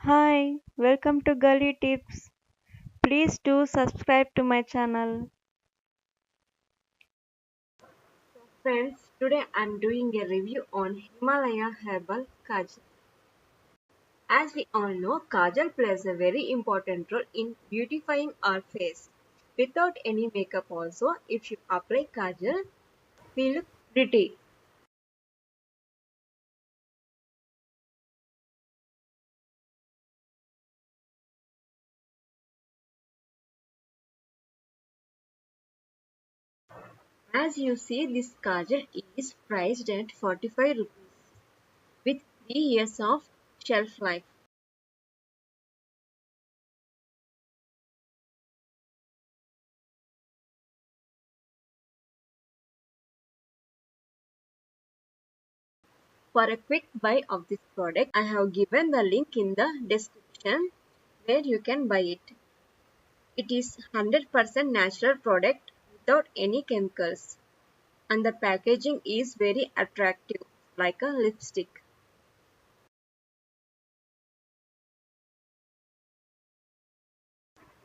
Hi, welcome to Gully Tips. Please do subscribe to my channel. Friends, today I'm doing a review on Himalaya herbal Kajal. As we all know, Kajal plays a very important role in beautifying our face. Without any makeup also, if you apply Kajal, we look pretty. As you see, this Kajal is priced at 45 rupees with 3 years of shelf life. For a quick buy of this product, I have given the link in the description where you can buy it. It is 100% natural product without any chemicals, and the packaging is very attractive like a lipstick.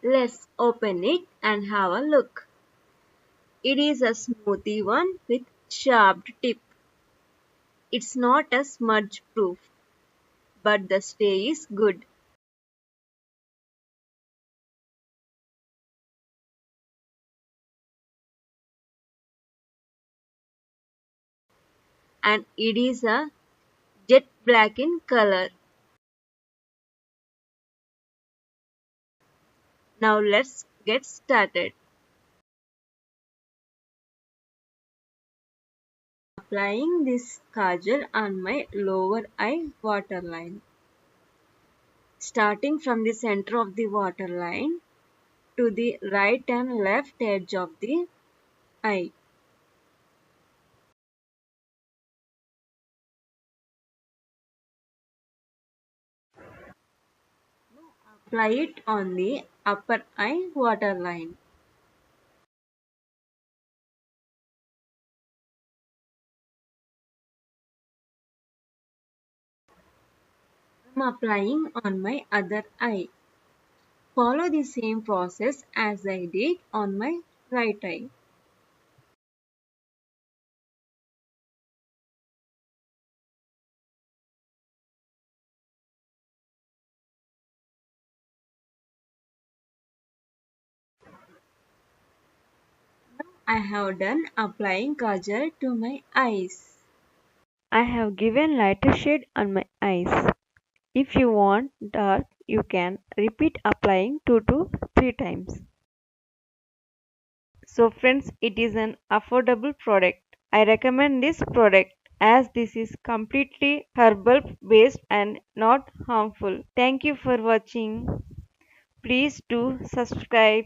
Let's open it and have a look. It is a smoothie one with sharp tip. It's not a smudge proof, but the stay is good. And it is a jet black in color. Now let's get started. Applying this kajal on my lower eye waterline. Starting from the center of the waterline to the right and left edge of the eye. Apply it on the upper eye waterline. I am applying on my other eye. Follow the same process as I did on my right eye. I have done applying kajal to my eyes. I have given lighter shade on my eyes. If you want dark, you can repeat applying 2 to 3 times. So friends, it is an affordable product. I recommend this product as this is completely herbal based and not harmful. Thank you for watching. Please do subscribe.